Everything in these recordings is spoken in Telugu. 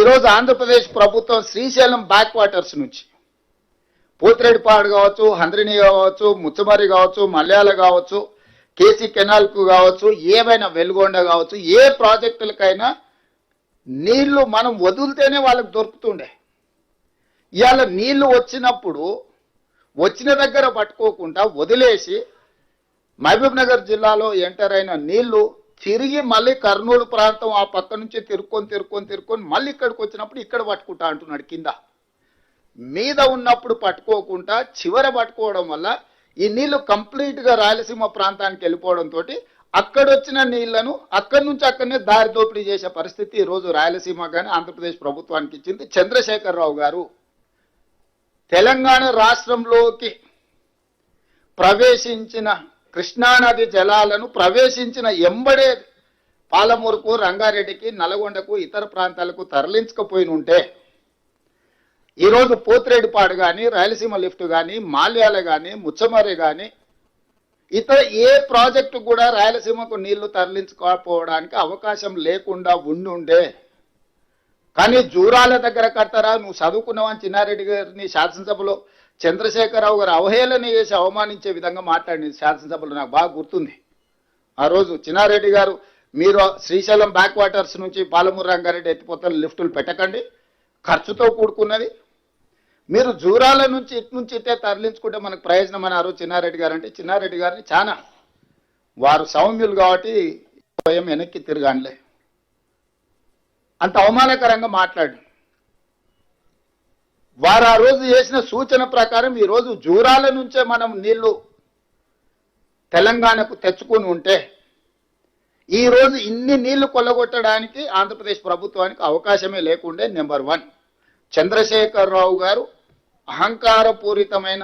ఈరోజు ఆంధ్రప్రదేశ్ ప్రభుత్వం శ్రీశైలం బ్యాక్ వాటర్స్ నుంచి పోతిరెడ్డిపాడు కావచ్చు, హంద్రిని కావచ్చు, ముచ్చమరి కావచ్చు, మల్యాల కావచ్చు, కేసీ కెనాల్కు కావచ్చు, ఏవైనా వెలుగొండ కావచ్చు, ఏ ప్రాజెక్టులకైనా నీళ్లు మనం వదిలితేనే వాళ్ళకి దొరుకుతుండే. ఇవాళ నీళ్లు వచ్చినప్పుడు వచ్చిన దగ్గర పట్టుకోకుండా వదిలేసి మహబూబ్ నగర్ జిల్లాలో ఎంటర్ అయిన నీళ్లు తిరిగి మళ్ళీ కర్నూలు ప్రాంతం ఆ పక్క నుంచి తిరుక్కొని మళ్ళీ ఇక్కడికి వచ్చినప్పుడు ఇక్కడ పట్టుకుంటా అంటున్నాడు. కింద మీద ఉన్నప్పుడు పట్టుకోకుండా చివర పట్టుకోవడం వల్ల ఈ నీళ్లు కంప్లీట్గా రాయలసీమ ప్రాంతానికి వెళ్ళిపోవడంతో అక్కడొచ్చిన నీళ్లను అక్కడి నుంచి అక్కడనే దారి దోపిడీ చేసే పరిస్థితి ఈరోజు రాయలసీమ కానీ ఆంధ్రప్రదేశ్ ప్రభుత్వానికి ఇచ్చింది. చంద్రశేఖరరావు గారు తెలంగాణ రాష్ట్రంలోకి ప్రవేశించిన కృష్ణానది జలాలను ప్రవేశించిన ఎంబడే పాలమూరుకు, రంగారెడ్డికి, నల్గొండకు, ఇతర ప్రాంతాలకు తరలించకపోయి ఉంటే ఈరోజు పోతిరెడ్డిపాడు కానీ, రాయలసీమ లిఫ్ట్ కానీ, మాల్యాల కానీ, ముచ్చమర్రి కానీ ఇతర ఏ ప్రాజెక్టు కూడా రాయలసీమకు నీళ్లు తరలించుకోకపోవడానికి అవకాశం లేకుండా ఉండుండే. కానీ జూరాల దగ్గర కడతారా, నువ్వు చదువుకున్నావని చిన్నారెడ్డి గారిని శాసనసభలో చంద్రశేఖరరావు గారు అవహేళన చేసి అవమానించే విధంగా మాట్లాడింది శాసనసభలో. నాకు బాగా గుర్తుంది. ఆ రోజు చిన్నారెడ్డి గారు, మీరు శ్రీశైలం బ్యాక్ వాటర్స్ నుంచి పాలమూరు రంగారెడ్డి ఎత్తిపోతల లిఫ్టులు పెట్టకండి, ఖర్చుతో కూడుకున్నది, మీరు జూరాల నుంచి ఇటు నుంచి ఇట్టే తరలించుకుంటే మనకు ప్రయోజనం అని ఆ రోజు చిన్నారెడ్డి గారు అంటే, చిన్నారెడ్డి గారిని చాలా వారు సౌమ్యులు కాబట్టి భయం వెనక్కి తిరగానులే అంత అవమానకరంగా మాట్లాడు. వారు ఆ రోజు చేసిన సూచన ప్రకారం ఈరోజు జూరాల నుంచే మనం నీళ్లు తెలంగాణకు తెచ్చుకుని ఉంటే ఈరోజు ఇన్ని నీళ్లు కొల్లగొట్టడానికి ఆంధ్రప్రదేశ్ ప్రభుత్వానికి అవకాశమే లేకుండే. నెంబర్ 1, చంద్రశేఖరరావు గారు అహంకారపూరితమైన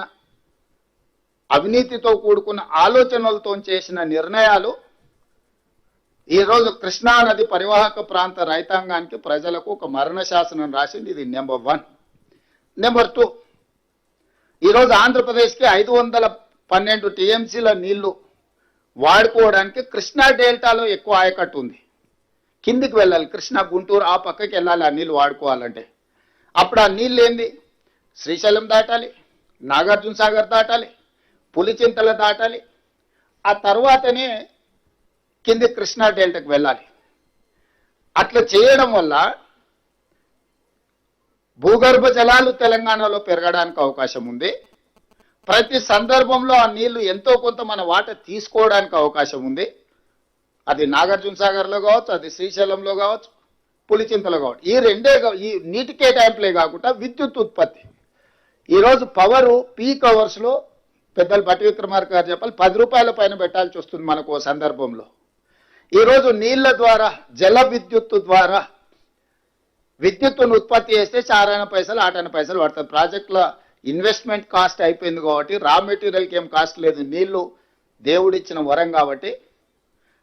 అవినీతితో కూడుకున్న ఆలోచనలతో చేసిన నిర్ణయాలు ఈరోజు కృష్ణానది పరివాహక ప్రాంత రైతాంగానికి, ప్రజలకు ఒక మరణ శాసనం రాసింది. ఇది నెంబర్ 1. నెంబర్ 2, ఈరోజు ఆంధ్రప్రదేశ్కి 512 టీఎంసీల నీళ్లు వాడుకోవడానికి కృష్ణా డెల్టాలో ఎక్కువ ఆయకట్టు ఉంది. కిందికి వెళ్ళాలి, కృష్ణా గుంటూరు ఆ పక్కకి వెళ్ళాలి ఆ నీళ్ళు వాడుకోవాలంటే. అప్పుడు ఆ నీళ్ళు ఏంది, శ్రీశైలం దాటాలి, నాగార్జున సాగర్ దాటాలి, పులిచింతల దాటాలి, ఆ తర్వాతనే కింది కృష్ణా డెల్టాకు వెళ్ళాలి. అట్లా చేయడం వల్ల భూగర్భ జలాలు తెలంగాణలో పెరగడానికి అవకాశం ఉంది. ప్రతి సందర్భంలో ఆ నీళ్లు ఎంతో కొంత మన వాట తీసుకోవడానికి అవకాశం ఉంది. అది నాగార్జున సాగర్లో కావచ్చు, అది శ్రీశైలంలో కావచ్చు, పులిచింతలో కావచ్చు. ఈ రెండే ఈ నీటి కేటాయింపులే కాకుండా విద్యుత్ ఉత్పత్తి. ఈరోజు పవరు పీక్ అవర్స్లో పెద్దలు బట్టి విక్రమార్క గారు చెప్పాలి 10 రూపాయల పైన పెట్టాల్సి వస్తుంది మనకు ఓ సందర్భంలో. ఈరోజు నీళ్ల ద్వారా, జల విద్యుత్తు ద్వారా విద్యుత్తును ఉత్పత్తి చేస్తే 4 పైసలు 8 పైసలు పడుతుంది. ప్రాజెక్టుల ఇన్వెస్ట్మెంట్ కాస్ట్ అయిపోయింది కాబట్టి రా మెటీరియల్కి ఏం కాస్ట్ లేదు. నీళ్లు దేవుడిచ్చిన వరం కాబట్టి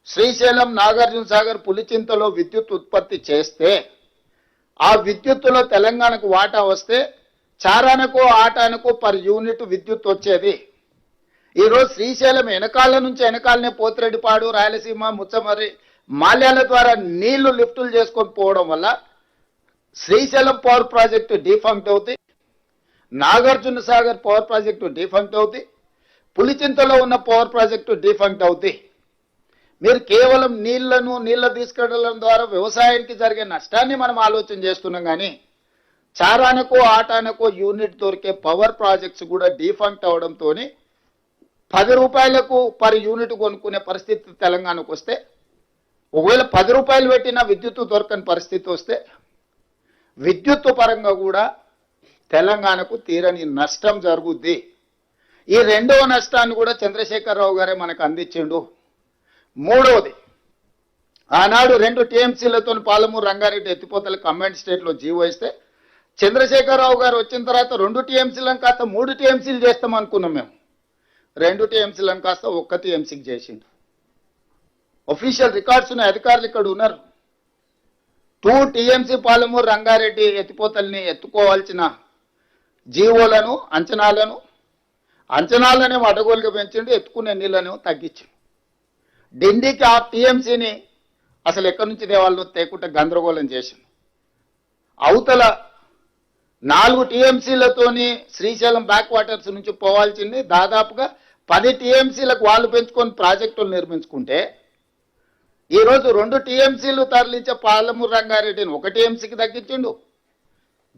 శ్రీశైలం, నాగార్జున సాగర్, పులిచింతలో విద్యుత్ ఉత్పత్తి చేస్తే ఆ విద్యుత్తులో తెలంగాణకు వాటా వస్తే 4 8 పర్ యూనిట్ విద్యుత్ వచ్చేది. ఈరోజు శ్రీశైలం వెనకాలనే పోతిరెడ్డిపాడు, రాయలసీమ, ముచ్చమర్రి, మాల్యాల ద్వారా నీళ్లు లిఫ్టులు చేసుకొని పోవడం వల్ల శ్రీశైలం పవర్ ప్రాజెక్టు డిఫంక్ట్ అవుతాయి, Nagarjuna Sagar power project defunct అవుతాయి, పులిచింతలో ఉన్న పవర్ ప్రాజెక్టు డిఫంక్ట్ అవుతాయి. మీరు కేవలం నీళ్ల తీసుకెళ్లడం ద్వారా వ్యవసాయానికి జరిగే నష్టాన్ని మనం ఆలోచన చేస్తున్నాం. కానీ 4 8 యూనిట్ దొరికే పవర్ ప్రాజెక్ట్స్ కూడా డిఫంక్ట్ అవడంతో 10 రూపాయలకు పర్ యూనిట్ కొనుక్కునే పరిస్థితి తెలంగాణకు వస్తే, ఒకవేళ 10 రూపాయలు పెట్టినా విద్యుత్తు దొరకని పరిస్థితి వస్తే విద్యుత్తు పరంగా కూడా తెలంగాణకు తీరని నష్టం జరుగుద్ది. ఈ రెండవ నష్టాన్ని కూడా చంద్రశేఖరరావు గారే మనకు అందించిండు. మూడవది, ఆనాడు 2 టీఎంసీలతో పాలమూరు రంగారెడ్డి ఎత్తిపోతల కంబైన్డ్ స్టేట్లో జీవో ఇస్తే చంద్రశేఖరరావు గారు వచ్చిన తర్వాత 2 టీఎంసీలను కాస్త 3 టీఎంసీలు చేస్తాం అనుకున్నాం మేము. 2 టీఎంసీలను కాస్త 1 టీఎంసీకి చేసిండు. ఒఫీషియల్ రికార్డ్స్ ఉన్న అధికారులు ఇక్కడ ఉన్నారు. 2 టీఎంసీ పాలమూరు రంగారెడ్డి ఎత్తిపోతల్ని ఎత్తుకోవాల్సిన జీవోలను అంచనాలనే అడగోలుగా పెంచిండు, ఎత్తుకునే నీళ్ళను తగ్గించిండు. ఢిల్లీకి ఆ టీఎంసీని అసలు ఎక్కడి నుంచి దేవాళ్ళు తేకుండా గందరగోళం చేసిండు. అవతల 4 టీఎంసీలతోని శ్రీశైలం బ్యాక్ వాటర్స్ నుంచి పోవాల్సింది దాదాపుగా 10 టీఎంసీలకు వాళ్ళు పెంచుకొని ప్రాజెక్టులు నిర్మించుకుంటే ఈరోజు 2 టీఎంసీలు తరలించే పాలమూరు రంగారెడ్డిని 1 టీఎంసీకి తగ్గించిండు.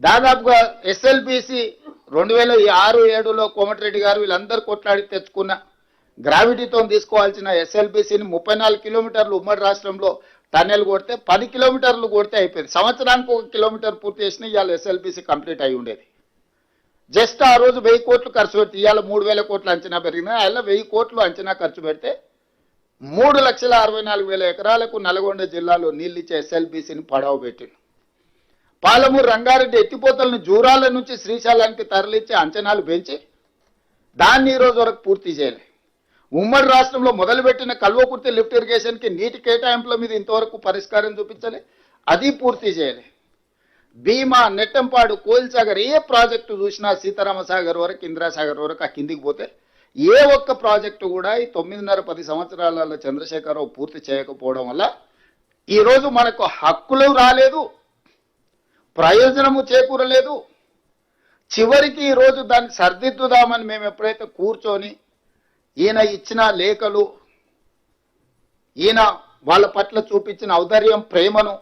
దాదాపుగా ఎస్ఎల్బిసి 2006-7లో కోమటిరెడ్డి గారు వీళ్ళందరూ కొట్లాడి తెచ్చుకున్న గ్రావిటీతో తీసుకోవాల్సిన ఎస్ఎల్బిసిని 34 కిలోమీటర్లు ఉమ్మడి రాష్ట్రంలో టన్నెల్ కొడితే 10 కిలోమీటర్లు కొడితే అయిపోయింది. సంవత్సరానికి 1 కిలోమీటర్ పూర్తి చేసిన ఇవాళ ఎస్ఎల్బిసి కంప్లీట్ అయి ఉండేది. జస్ట్ ఆ రోజు 1000 కోట్లు ఖర్చు పెడితే ఇవాళ 3000 కోట్లు అంచనా పెరిగినా అలా 1000 కోట్లు అంచనా ఖర్చు పెడితే 3,64,000 ఎకరాలకు నల్గొండ జిల్లాలో నీళ్ళు ఇచ్చే ఎస్ఎల్బిసిని పడవ పెట్టిండు. పాలమూరు రంగారెడ్డి ఎత్తిపోతలను జూరాల నుంచి శ్రీశైలానికి తరలించే అంచనాలు పెంచి దాన్ని ఈ రోజు వరకు పూర్తి చేయలేదు. ఉమ్మడి రాష్ట్రంలో మొదలుపెట్టిన కల్వకుర్తి లిఫ్ట్ ఇరిగేషన్కి నీటి కేటాయింపుల మీద ఇంతవరకు పరిష్కారం చూపించలే, అది పూర్తి చేయలే. భీమా, నెట్టంపాడు, కోయిల్సాగర్ ఏ ప్రాజెక్టు చూసినా సీతారామసాగర్ వరకు ఇందిరాసాగర్ వరకు ఆ కిందికి పోతే ఏ ఒక్క ప్రాజెక్టు కూడా ఈ 9.5-10 సంవత్సరాలలో చంద్రశేఖరరావు పూర్తి చేయకపోవడం వల్ల ఈరోజు మనకు హక్కులు రాలేదు, ప్రయోజనము చేకూరలేదు. చివరికి ఈరోజు దాన్ని సర్దిద్దుదామని మేము ఎప్పుడైతే కూర్చొని ఈయన ఇచ్చిన లేఖలు, ఈయన వాళ్ళ పట్ల చూపించిన ఔదార్యం, ప్రేమను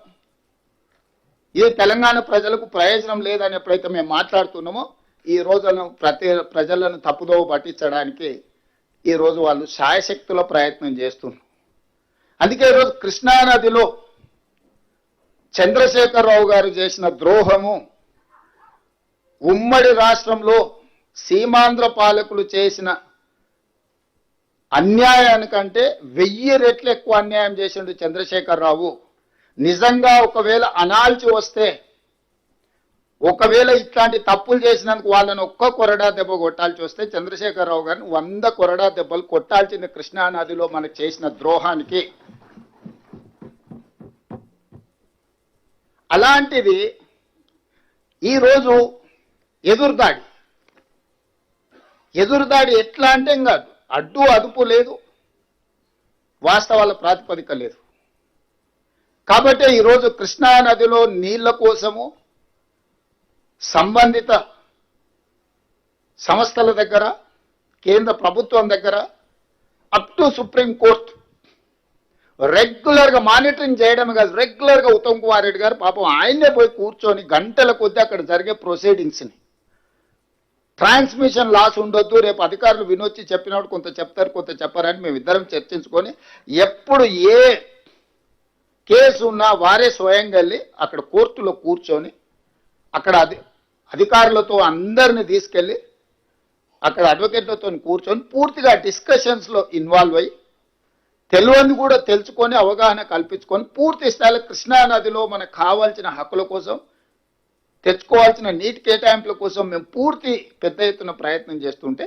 ఇది తెలంగాణ ప్రజలకు ప్రయోజనం లేదని ఎప్పుడైతే మేము మాట్లాడుతున్నామో ఈ రోజులను ప్రజలను తప్పుదోవ పట్టించడానికి ఈరోజు వాళ్ళు శాయశక్తుల ప్రయత్నం చేస్తున్నారు. అందుకే ఈరోజు కృష్ణానదిలో చంద్రశేఖరరావు గారు చేసిన ద్రోహము ఉమ్మడి రాష్ట్రంలో సీమాంధ్ర పాలకులు చేసిన అన్యాయానికంటే 1000 రెట్లు ఎక్కువ అన్యాయం చేసిండు చంద్రశేఖరరావు. నిజంగా ఒకవేళ అనాల్చి వస్తే, ఒకవేళ ఇట్లాంటి తప్పులు చేసినందుకు వాళ్ళని ఒక్క కొరడా దెబ్బ కొట్టాల్సి వస్తే చంద్రశేఖరరావు గారిని 100 కొరడా దెబ్బలు కొట్టాల్సిన కృష్ణానదిలో మనకు చేసిన ద్రోహానికి. అలాంటిది ఈరోజు ఎదురుదాడి ఎట్లా అంటే ఇంకా అడ్డు అదుపు లేదు, వాస్తవాల ప్రాతిపదిక లేదు. కాబట్టి ఈరోజు కృష్ణానదిలో నీళ్ల కోసము సంబంధిత సంస్థల దగ్గర, కేంద్ర ప్రభుత్వం దగ్గర అప్ టు సుప్రీం కోర్టు రెగ్యులర్గా మానిటరింగ్ చేయడం కాదు, రెగ్యులర్గా ఉత్తమ్ కుమార్ రెడ్డి గారు పాపం ఆయనే పోయి కూర్చొని గంటల కొద్దీ అక్కడ జరిగే ప్రొసీడింగ్స్ని, ట్రాన్స్మిషన్ లాస్ ఉండొద్దు, రేపు అధికారులు వినొచ్చి చెప్పినప్పుడు కొంత చెప్తారు కొంత చెప్పారని మేము ఇద్దరం చర్చించుకొని ఎప్పుడు ఏ కేసు ఉన్నా వారే స్వయంగా వెళ్ళి అక్కడ కోర్టులో కూర్చొని అక్కడ అధికారులతో అందరిని తీసుకెళ్ళి అక్కడ అడ్వకేట్లతో కూర్చొని పూర్తిగా డిస్కషన్స్లో ఇన్వాల్వ్ అయ్యి తెలియని కూడా తెలుసుకొని అవగాహన కల్పించుకొని పూర్తి స్థాయిలో కృష్ణానదిలో మనకు కావాల్సిన హక్కుల కోసం, తెచ్చుకోవాల్సిన నీటి కేటాయింపుల కోసం మేము పూర్తి పెద్ద ఎత్తున ప్రయత్నం చేస్తుంటే